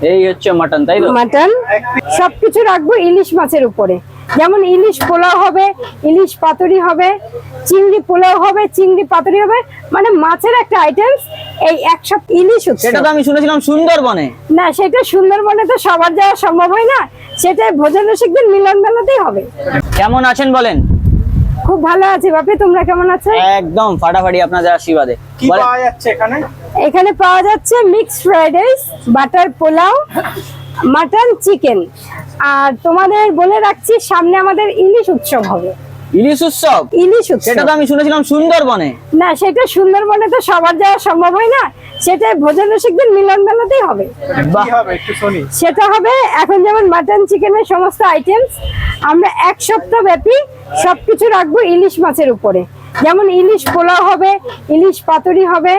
এই হচ্ছে মাটন, তাই তো? মাটন সবকিছু রাখবো ইলিশ মাছের উপরে। যেমন ইলিশ পোলাও হবে, ইলিশ পাতুরি হবে, চিংড়ি পোলাও হবে, চিংড়ি পাতুরি হবে, মানে মাছের একটা আইটেমস। এই এক সপ্তাহ ইলিশ উৎসব। সেটা তো আমি শুনেছিলাম সুন্দরবনে। না, সেটা সুন্দরবনে তো সবার যাওয়া সম্ভব হয় না, সেটা ভোজন রসিকদের মিলন মেলাতেই হবে। কেমন আছেন বলেন? খুব ভালো আছি বাপি, তোমরা কেমন আছো? একদম ফাটাফাটি আপনাদের আশীর্বাদে। কি পাওয়া যাচ্ছে এখানে? এখানে পাওয়া যাচ্ছে mixed fried rice, butter pulao, mutton, chicken. আর তোমাদের বলে রাখছি, সামনে আমাদের ইলিশ উৎসব হবে। ইলিশ উৎসব? ইলিশ উৎসব সেটা তো আমি শুনেছিলাম সুন্দরবনে। না, সেটা সুন্দরবনে তো সবার যাওয়া সম্ভব হয় না, সেটা ভোজন রসিকদের মিলন মেলাতেই হবে। বাহ, কি হবে একটু শুনি। সেটা হবে এখন যেমন মাটন চিকেনের সমস্ত আইটেমস আমরা এক সপ্তাহ ব্যাপী সবকিছু রাখবো ইলিশ মাছের উপরে। যেমন ইলিশ পোলাও হবে, ইলিশ পাতুরি হবে,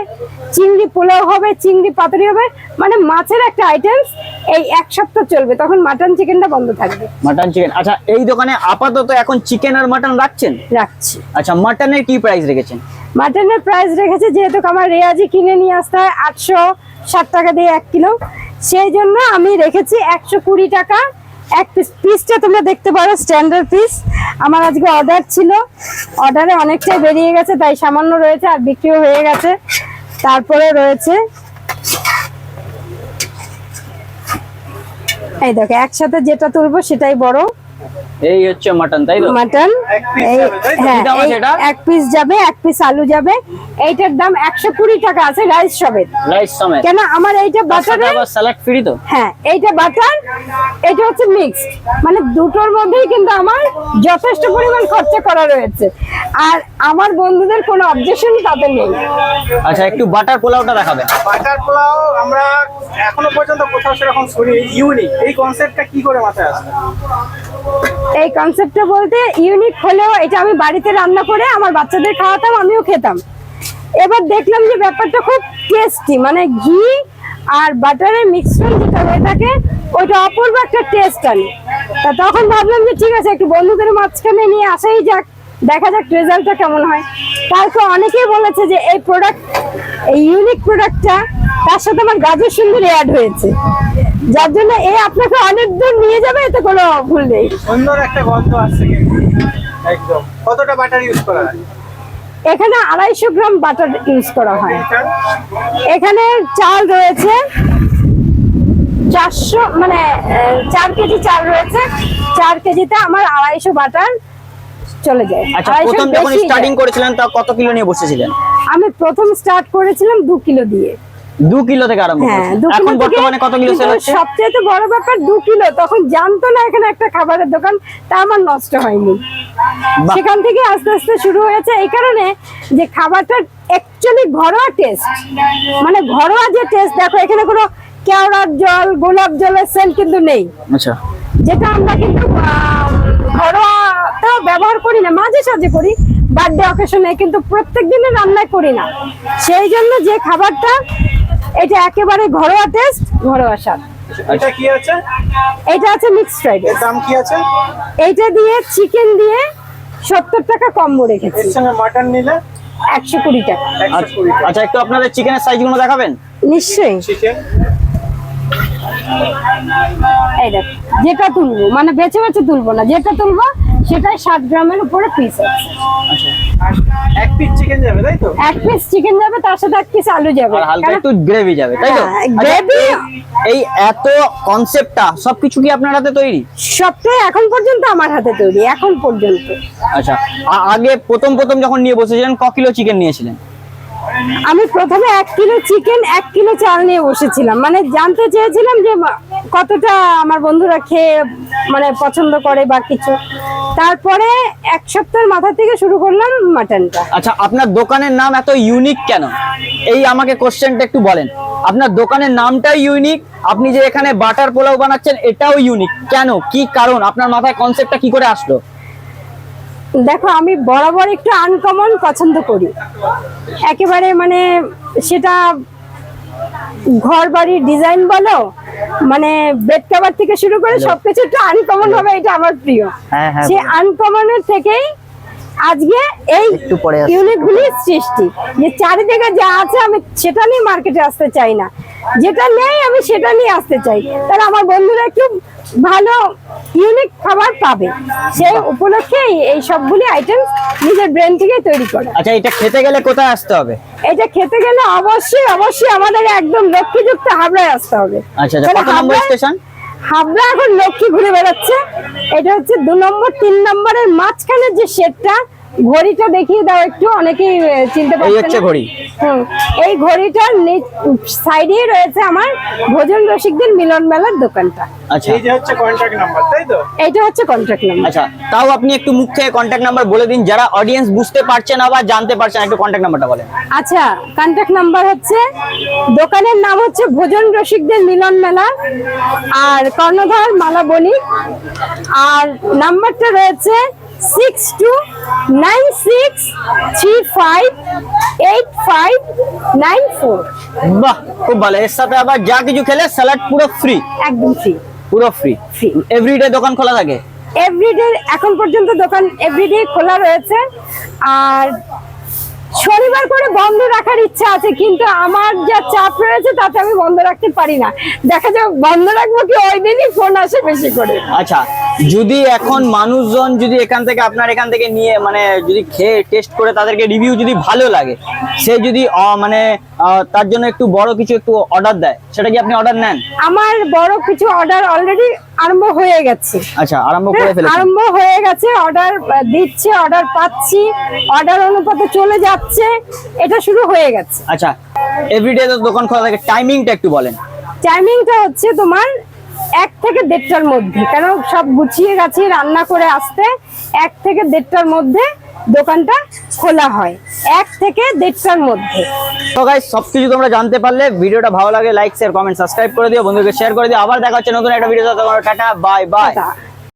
চিংড়ি পোলাও হবে, চিংড়ি পাতুরি হবে, মানে মাছের একটা আইটেমস। এই এক সপ্তাহ চলবে, তখন মাটন চিকেনটা বন্ধ থাকবে। Mutton chicken. আচ্ছা, এই দোকানে আপাতত এখন চিকেন আর মাটন রাখছেন? রাখছি। আচ্ছা, মাটনের কি প্রাইস রেখেছেন? মাটনের প্রাইস রেখেছে, যেহেতু আমার রেয়াজি কিনে নিয়ে আসতে হয় 860 টাকা দিয়ে 1 কিলো, সেই জন্য আমি রেখেছি 120 টাকা এক পিস। পিসটা তোমরা দেখতে পারো স্ট্যান্ডার্ড পিস। আমার আজকে অর্ডার ছিল, অর্ডারে অনেকটাই বেরিয়ে গেছে, তাই সামান্য রয়েছে, আর বিক্রিও হয়ে গেছে। তারপরে রয়েছে এই দেখো, একসাথে যেটা তুলবো সেটাই বড়। এই হচ্ছে মাটন, তাই তো? মাটন হ্যাঁ, দাম আছে এটা? এক পিস যাবে, এক পিস আলু যাবে। এইটার দাম 120 টাকা আছে রাইস সমেত। রাইস সমেত? কেন আমার এইটা বাটারে, স্যালাড ফ্রি তো? হ্যাঁ এইটা বাটার, এটা হচ্ছে মিক্স, মানে দুটোর মধ্যেই কিন্তু আমার যথেষ্ট পরিমাণ খরচা করা রয়েছে। আর আমার বন্ধুদের কোনো অবজেকশন তাতে নেই। আচ্ছা, একটু বাটার পোলাওটা দেখাবেন। বাটার পোলাও আমরা এখনো পর্যন্ত কোথাও সেরকম শুনি। ইউনিক এই কনসেপ্টটা কি করে মাথায় আসে? এই কনসেপ্টটা বলতে ইউনিক হলেও, এটা আমি বাড়িতে রান্না করে আমার বাচ্চাদের খাওয়াতাম, আমিও খেতাম। এবার দেখলাম যে ব্যাপারটা খুব টেস্টি, মানে ঘি আর বাটারের মিক্সচার যেটা হয়ে থাকে ওইটা অপূর্ব একটা টেস্ট আনে। তা তখন ভাবলাম যে ঠিক আছে, একটু বন্ধুদের মাঝখানে নিয়ে আসাই যাক, দেখা যাক রেজাল্টটা কেমন হয়। তারপর অনেকেই বলেছে যে এই প্রোডাক্ট, এই ইউনিক প্রোডাক্টটা, তার সাথে আমার গাজর সুন্দরী অ্যাড হয়েছে, যার জন্য এই আপনাকে অনেক দূর নিয়ে যাবে, এতে কোনো ভুল নেই। সুন্দর একটা গন্ধ আসছে কিন্তু। একদম। কতটা বাটার ইউজ করা হয়? এখানে 250 গ্রাম বাটার ইউজ করা হয়। এখানে চাল রয়েছে 400, মানে 4 কেজি চাল রয়েছে। 4 কেজিতে আমার 250 বাটার চলে যায়। আচ্ছা, 250 প্রথম যখন বেশি স্টার্টিং যায়। করেছিলেন তা কত কিলো নিয়ে বসেছিলেন? আমি প্রথম স্টার্ট করেছিলাম 2 কিলো দিয়ে। 2 কিলো থেকে আরম্ভ হ্যাঁ, করেছেন। 2 কিলো এখন থেকে। বর্তমানে কত কিলো সেল কিন্তু হচ্ছে? সবচেয়ে তো বড় ব্যাপার 2 কিলো, তখন জানতো না এখানে একটা খাবারের দোকান, তা আমার নষ্ট হয়নি। বাহ। সেখান থেকে আস্তে আস্তে শুরু হয়েছে, এই কারণে যে খাবারটা অ্যাকচুয়ালি ঘরোয়া টেস্ট, মানে ঘরোয়া যে টেস্ট। দেখো এখানে কোনো কেওড়ার জল, গোলাপ জলের সেন্ট কিন্তু নেই, আচ্ছা, যেটা আমরা কিন্তু ঘরোয়াতেও ব্যবহার করি না, মাঝে সাঝে করি বার্থডে অকেশনে, কিন্তু প্রত্যেক দিনের রান্নায় করি না। সেই জন্য যে খাবারটা, এটা একেবারে ঘরোয়া টেস্ট, ঘরোয়া স্বাদ। এটা কি আছে? এটা আছে মিক্সড ফ্রাইড এর দাম কি আছে? এইটা দিয়ে চিকেন দিয়ে 70 টাকা কম্বো রেখেছি, এর সঙ্গে মাটন নিলে 120 টাকা। 120 টাকা। আচ্ছা, একটু আপনাদের চিকেনের সাইজগুলো দেখাবেন? নিশ্চয়ই। চিকেন এই দেখ, যেটা তুলবো, মানে বেছে বেছে তুলবো না, যেটা তুলবো সেটাই 60 গ্রামের উপরে পিস আছে। আর এক পিস চিকেন যাবে, তাই তো? 1 পিস চিকেন যাবে, তার সাথে 1 পিস আলু যাবে। আর হালকা একটু গ্রেভি যাবে, তাই তো? হ্যাঁ, আচ্ছা, gravy। এই এত কনসেপ্টটা সবকিছু কি আপনার হাতে তৈরি? সবটাই এখন পর্যন্ত আমার হাতে তৈরি, এখন পর্যন্ত। আচ্ছা, আগে প্রথম যখন নিয়ে বসেছিলেন ক কিলো চিকেন নিয়েছিলেন? আমি প্রথমে 1 কিলো চিকেন, 1 কিলো চাল নিয়ে বসেছিলাম, মানে জানতে চেয়েছিলাম যে কতটা আমার বন্ধুরা খেয়ে মানে পছন্দ করে বা কিছু। তারপরে 1 সপ্তাহের মাথা থেকে শুরু করলাম মাটনটা। আচ্ছা, আপনার দোকানের নাম এত ইউনিক কেন? এই আমাকে কোশ্চেনটা একটু বলেন। আপনার দোকানের নামটাই ইউনিক, আপনি যে এখানে বাটার পোলাও বানাচ্ছেন এটাও ইউনিক, কেন, কি কারণ? আপনার মাথায় কনসেপ্টটা কি করে আসলো? দেখো, আমি বরাবর একটু আনকমন পছন্দ করি, একেবারে মানে সেটা ঘর বাড়ির ডিজাইন বলো, মানে বেড কভার থেকে শুরু করে সবকিছু একটু আনকমন হবে, এটা আমার প্রিয়। হ্যাঁ, সেই আনকমনের থেকেই আজকে এই একটু পরে আসছি। ইউনিক গুলি সৃষ্টি, যে চারিদিকে যা আছে আমি সেটা নিয়ে মার্কেটে আসতে চাই না, যেটা নেই আমি সেটা নিয়ে আসতে চাই, তাহলে আমার বন্ধুরা একটু ভালো ইউনিক খাবার পাবে, সেই উপলক্ষে এই সবগুলি আইটেম নিজের ব্রেন থেকে তৈরি করা। আচ্ছা, এটা খেতে গেলে কোথায় আসতে হবে? এটা খেতে গেলে অবশ্যই অবশ্যই আমাদের একদম লক্ষ্মীযুক্ত হাবড়ায় আসতে হবে। আচ্ছা, তাহলে কত নম্বর হাবড়ায়- স্টেশন? হাবড়া এখন লক্ষ্মী ঘুরে বেড়াচ্ছে, এটা হচ্ছে 2 নম্বর 3 নম্বরের মাঝখানে যে শেডটা, ঘড়িটা দেখিয়ে দাও একটু, অনেকেই চিনতে এই পারছে হচ্ছে না। ঘড়ি। এই ঘড়িটার সাইডেই রয়েছে আমার ভোজন রসিকদের মিলন মেলার দোকানটা। আচ্ছা এই যে হচ্ছে কন্ট্যাক্ট নাম্বার, তাই তো? এইটা হচ্ছে কন্ট্যাক্ট নাম্বার। আচ্ছা, তাও আপনি একটু মুখ থেকে কন্ট্যাক্ট নাম্বার বলে দিন, যারা অডিয়েন্স বুঝতে পারছে না বা জানতে পারছে না, একটু কন্ট্যাক্ট নাম্বারটা বলেন। আচ্ছা, কন্ট্যাক্ট নাম্বার হচ্ছে, দোকানের নাম হচ্ছে ভোজন রসিকদের মিলন মেলা, আর কর্ণধার মালা বণিক, আর নাম্বারটা রয়েছে 6296358594। বাহ, খুব ভালো। এর সাথে আবার যা কিছু খেলে স্যালাড পুরো ফ্রি, একদম ফ্রি। পুরো ফ্রি। Free। এভরিডে দোকান খোলা থাকে? এভরিডে এখন পর্যন্ত দোকান এভরিডে খোলা রয়েছে, আর শনিবার করে বন্ধ রাখার ইচ্ছা আছে, কিন্তু আমার যা চাপ রয়েছে তাতে আমি বন্ধ রাখতে পারি না। দেখা যাক বন্ধ রাখবো কি ওই দিনই ফোন আসে বেশি করে। আচ্ছা, যদি এখন মানুষজন যদি এখান থেকে আপনার এখান থেকে নিয়ে মানে যদি খেয়ে টেস্ট করে তাদেরকে রিভিউ যদি ভালো লাগে, সে যদি তার জন্য একটু বড় কিছু একটু অর্ডার দেয়, সেটা কি আপনি অর্ডার নেন? আমার বড় কিছু অর্ডার অলরেডি আরম্ভ হয়ে গেছে। আচ্ছা, আরম্ভ করে ফেলেছেন? আরম্ভ হয়ে গেছে, অর্ডার দিচ্ছে, অর্ডার পাচ্ছি, অর্ডার অনুপাতে চলে যাচ্ছে, এটা শুরু হয়ে গেছে। আচ্ছা, এভরিডে তো দোকান খোলা থাকে, টাইমিংটা একটু বলেন। টাইমিংটা হচ্ছে তোমার 1 থেকে 1.5টার মধ্যে, কেন সব গুছিয়ে গাছিয়ে রান্না করে আসতে 1 থেকে 1.5টার মধ্যে দোকানটা খোলা হয়, 1 থেকে 1.5টার মধ্যে। তো গাইস, সবকিছু তোমরা জানতে পারলে, ভিডিওটা ভালো লাগে লাইক শেয়ার কমেন্ট সাবস্ক্রাইব করে দিও, বন্ধুকে শেয়ার করে দিও। আবার দেখা হচ্ছে নতুন একটা ভিডিও সাথে। Tata, bye bye. টাটা।